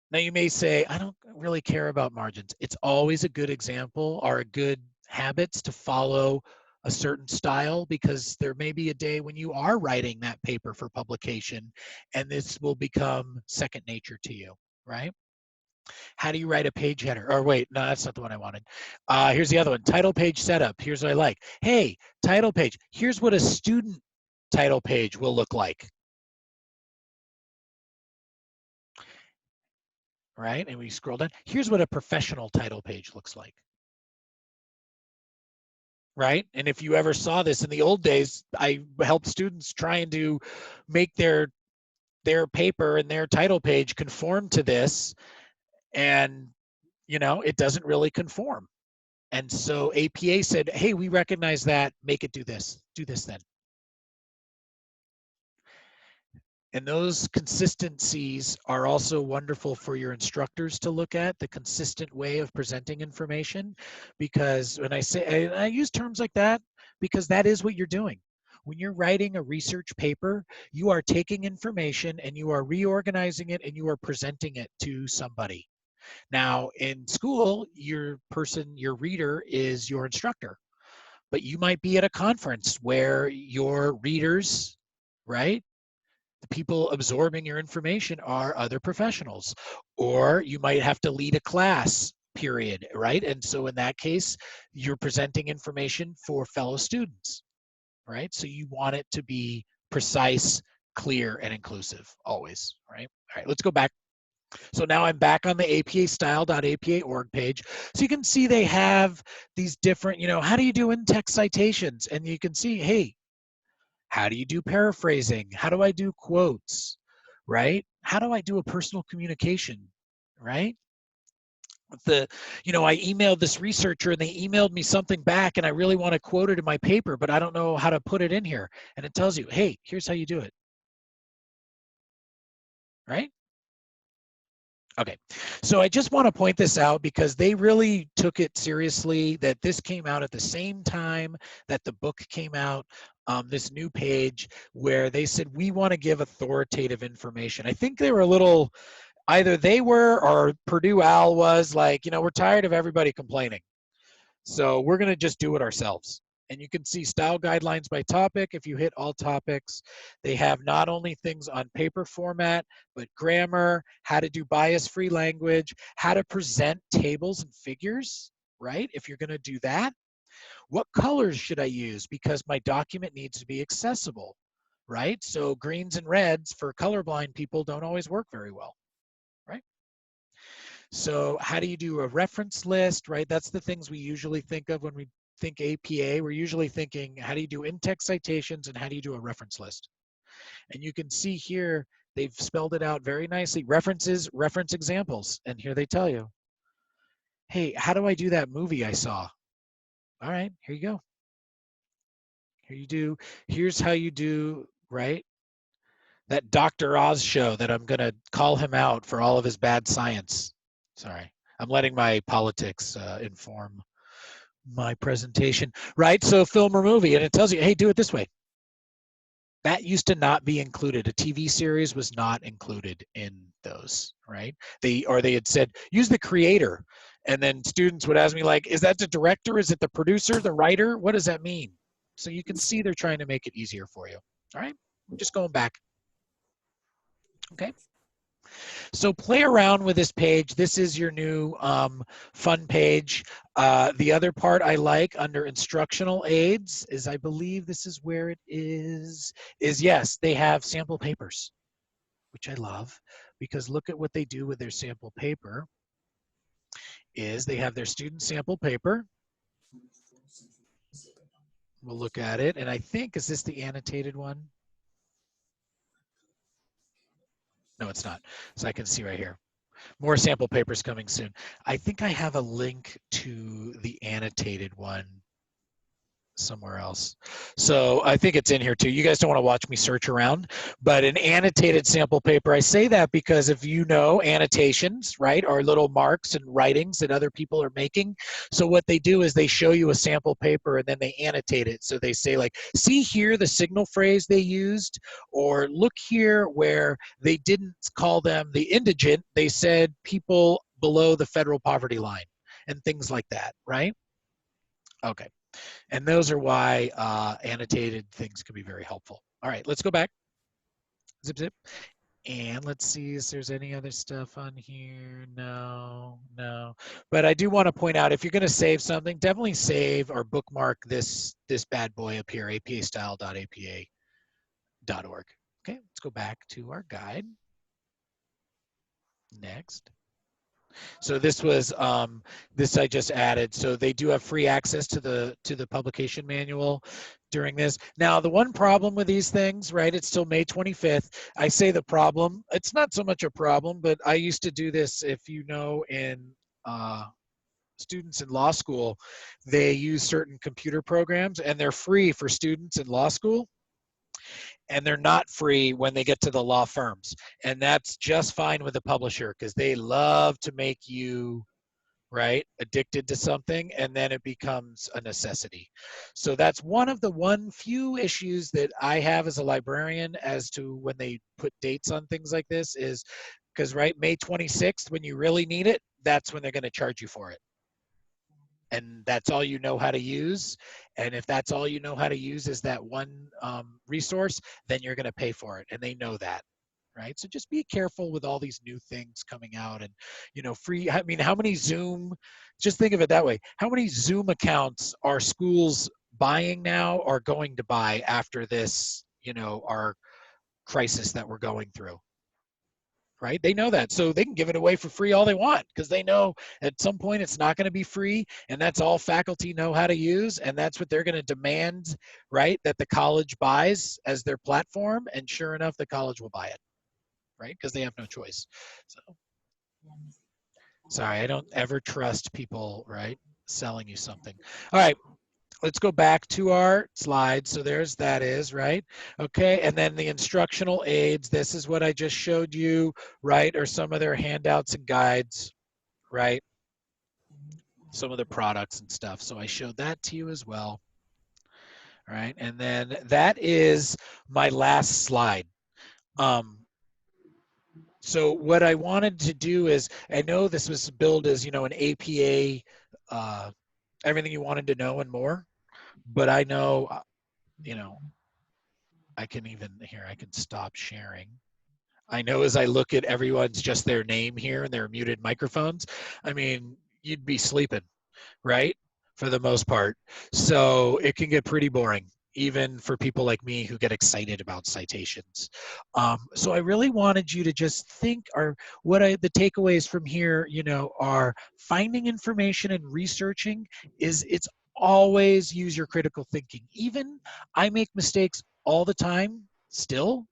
Now you may say, I don't really care about margins. It's always a good example or a good habits to follow a certain style, because there may be a day when you are writing that paper for publication and this will become second nature to you, right? How do you write a page header? Or wait, no, that's not the one I wanted. Here's the other one, title page setup. Here's what I like. Hey, title page. Here's what a student title page will look like. Right, and we scroll down. Here's what a professional title page looks like. Right, and if you ever saw this in the old days, I helped students trying to make their paper and their title page conform to this, and it doesn't really conform. And so APA said, hey, we recognize that, make it do this then. And those consistencies are also wonderful for your instructors to look at, the consistent way of presenting information. Because when I say, I use terms like that because that is what you're doing. When you're writing a research paper, you are taking information and you are reorganizing it and you are presenting it to somebody. Now, in school, your reader is your instructor, but you might be at a conference where your readers, right? The people absorbing your information are other professionals, or you might have to lead a class period, right? And so in that case, you're presenting information for fellow students, right? So you want it to be precise, clear, and inclusive always, right? All right, let's go back. So now I'm back on the APA style.apa.org page. So you can see they have these different, how do you do in-text citations? And you can see, hey, how do you do paraphrasing? How do I do quotes, right? How do I do a personal communication, right? I emailed this researcher and they emailed me something back and I really want to quote it in my paper, but I don't know how to put it in here. And it tells you, hey, here's how you do it, right? Okay, so I just want to point this out because they really took it seriously that this came out at the same time that the book came out, this new page where they said, we want to give authoritative information. I think they were a little, either they were or Purdue Al was like, we're tired of everybody complaining. So we're going to just do it ourselves. And you can see style guidelines by topic. If you hit all topics, they have not only things on paper format, but grammar, how to do bias-free language, how to present tables and figures, right? If you're going to do that, what colors should I use? Because my document needs to be accessible, right? So greens and reds for colorblind people don't always work very well, right? So how do you do a reference list, right? That's the things we usually think of when we think APA. We're usually thinking, how do you do in-text citations and how do you do a reference list? And you can see here, They've spelled it out very nicely. References, reference examples. And here they tell you, hey, how do I do that movie I saw? All right, here you go. Here you do. Here's how you do, right? That Dr. Oz show that I'm going to call him out for all of his bad science. Sorry, I'm letting my politics inform my presentation, right? So film or movie, and it tells you, hey, do it this way. That used to not be included. A TV series was not included in those, right? They had said, use the creator. And then students would ask me like, is that the director? Is it the producer, the writer? What does that mean? So you can see they're trying to make it easier for you. All right, just going back. Okay. So play around with this page. This is your new fun page. The other part I like under instructional aids is, I believe this is where it is yes, they have sample papers, which I love, because look at what they do with their sample paper is they have their student sample paper. We'll look at it, and I think, is this the annotated one? No, it's not. So I can see right here. More sample papers coming soon. I think I have a link to the annotated one somewhere else. So I think it's in here too. You guys don't want to watch me search around, but an annotated sample paper, I say that because if you know, annotations, right, are little marks and writings that other people are making. So what they do is they show you a sample paper and then they annotate it. So they say like, see here the signal phrase they used, or look here where they didn't call them the indigent, they said people below the federal poverty line and things like that, right? Okay. And those are why annotated things can be very helpful. All right, let's go back. Zip, zip. And let's see if there's any other stuff on here. No, no. But I do want to point out, if you're going to save something, definitely save or bookmark this bad boy up here, apastyle.apa.org. Okay, let's go back to our guide. Next. So this was this I just added. So they do have free access to the publication manual during this. Now the one problem with these things, right? It's still May 25th. I say the problem. It's not so much a problem, but I used to do this. If you know, in students in law school, they use certain computer programs, and they're free for students in law school, and they're not free when they get to the law firms. And that's just fine with the publisher, because they love to make you, right, addicted to something, and then it becomes a necessity. So that's one of the few issues that I have as a librarian as to when they put dates on things like this, is because, right, May 26th, when you really need it, that's when they're going to charge you for it. And that's all you know how to use. And if that's all you know how to use is that one resource, then you're going to pay for it. And they know that, right? So just be careful with all these new things coming out, and, you know, free. I mean, how many Zoom, just think of it that way. How many Zoom accounts are schools buying now or going to buy after this, you know, our crisis that we're going through? Right? They know that. So they can give it away for free all they want, because they know at some point it's not going to be free, and that's all faculty know how to use, and that's what they're going to demand, right, that the college buys as their platform, and sure enough, the college will buy it, right, because they have no choice. So, sorry, I don't ever trust people, right, selling you something. All right. Let's go back to our slides. So there's that is, right? Okay, and then the instructional aids, this is what I just showed you, right? Or some of their handouts and guides, right? Some of the products and stuff. So I showed that to you as well. All right, and then that is my last slide. So what I wanted to do is, I know this was billed as, you know, an APA, everything you wanted to know and more, but I know, you know, I can even, here, I can stop sharing. I know as I look at everyone's just their name here and their muted microphones, I mean, you'd be sleeping, right? For the most part. So it can get pretty boring, even for people like me who get excited about citations. So I really wanted you to just think, or the takeaways from here, you know, are finding information and researching it's always use your critical thinking. Even I make mistakes all the time still,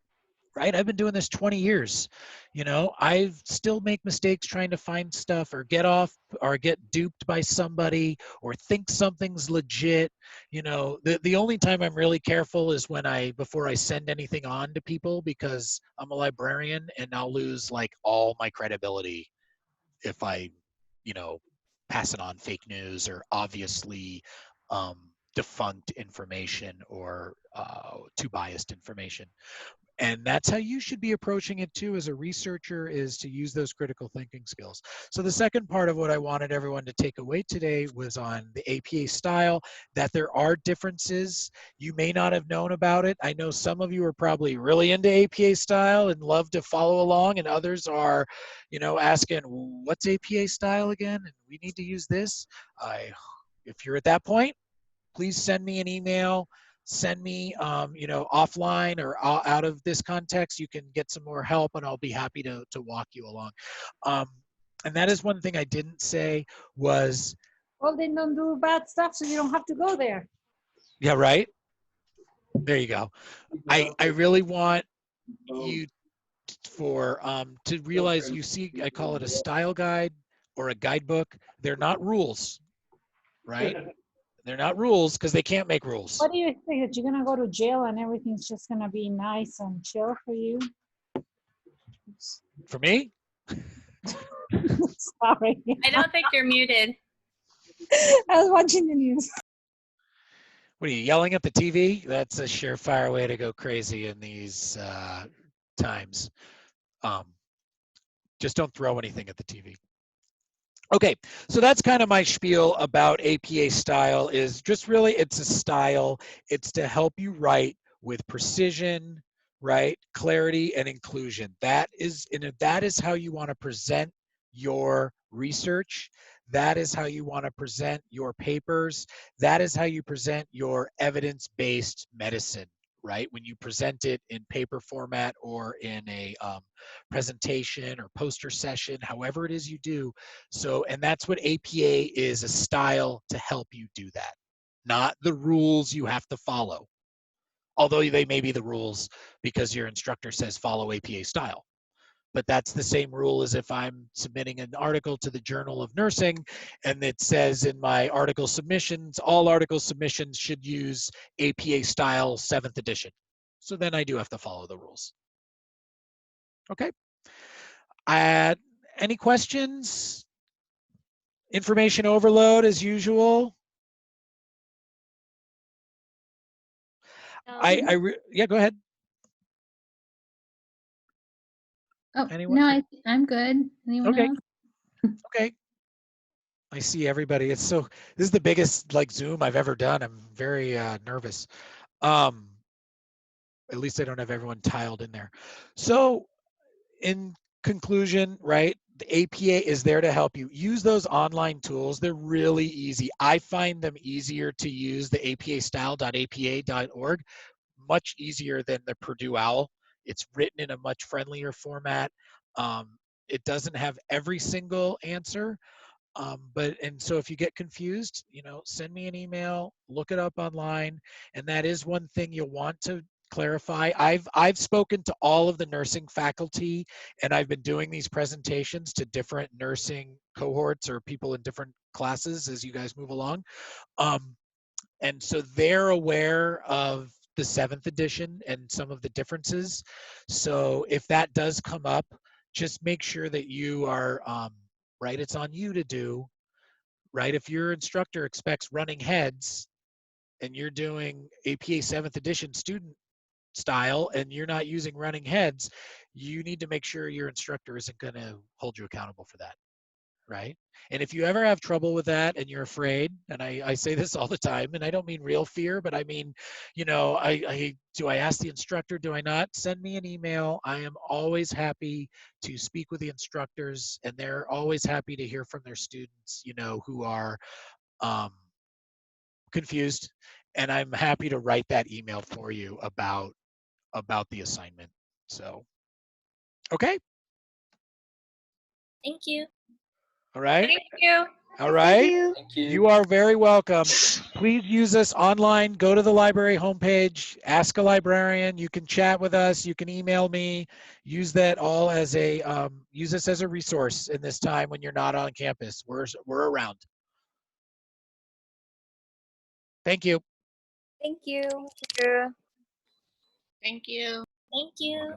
right? I've been doing this 20 years. You know, I still make mistakes trying to find stuff or get off or get duped by somebody or think something's legit. You know, the only time I'm really careful is when before I send anything on to people, because I'm a librarian and I'll lose like all my credibility if I, you know, pass it on fake news or obviously defunct information or too biased information. And that's how you should be approaching it too as a researcher, is to use those critical thinking skills. So the second part of what I wanted everyone to take away today was on the APA style, that there are differences. You may not have known about it. I know some of you are probably really into APA style and love to follow along, and others are, you know, asking, what's APA style again? And we need to use this. If you're at that point, please send me an email. Send me, you know, offline or out of this context. You can get some more help, and I'll be happy to walk you along. And that is one thing I didn't say was. Well, then don't do bad stuff, so you don't have to go there. Yeah, right. There you go. I really want you to realize, you see, I call it a style guide or a guidebook. They're not rules, right? They're not rules because they can't make rules. What do you think, that you're gonna go to jail and everything's just gonna be nice and chill for you? For me? Sorry. I don't think you're muted. I was watching the news. What are you, yelling at the TV? That's a surefire way to go crazy in these times. Just don't throw anything at the TV. Okay, so that's kind of my spiel about APA style. Is just really, it's a style. It's to help you write with precision, right? Clarity and inclusion. That is how you want to present your research. That is how you want to present your papers. That is how you present your evidence-based medicine, right? When you present it in paper format or in a presentation or poster session, however it is you do. So, and that's what APA is, a style to help you do that, not the rules you have to follow. Although they may be the rules because your instructor says follow APA style. But that's the same rule as if I'm submitting an article to the Journal of Nursing and it says in my article submissions, all article submissions should use APA style 7th edition. So then I do have to follow the rules. Okay. Any questions? Information overload as usual. Yeah, go ahead. Oh, Anyone? no, I'm good. Anyone else? Okay. I see everybody. This is the biggest like Zoom I've ever done. I'm very nervous. At least I don't have everyone tiled in there. So in conclusion, right, the APA is there to help you. Use those online tools. They're really easy. I find them easier to use, the apastyle.apa.org, much easier than the Purdue OWL. It's written in a much friendlier format. It doesn't have every single answer, and so if you get confused, you know, send me an email, look it up online. And that is one thing you'll want to clarify. I've spoken to all of the nursing faculty, and I've been doing these presentations to different nursing cohorts or people in different classes as you guys move along. And so they're aware of the 7th edition and some of the differences. So if that does come up, just make sure that you are, right, it's on you to do, right? If your instructor expects running heads and you're doing APA 7th edition student style and you're not using running heads, you need to make sure your instructor isn't going to hold you accountable for that, right? And if you ever have trouble with that and you're afraid, and I say this all the time, and I don't mean real fear, but I mean, you know, do I ask the instructor, do I not? Send me an email. I am always happy to speak with the instructors, and they're always happy to hear from their students, you know, who are confused. And I'm happy to write that email for you about the assignment. So, okay. Thank you. All right. Thank you. All right. Thank you. You are very welcome. Please use us online. Go to the library homepage, ask a librarian. You can chat with us. You can email me. Use that all as a use us as a resource in this time when you're not on campus. We're around. Thank you. Thank you. Thank you. Thank you.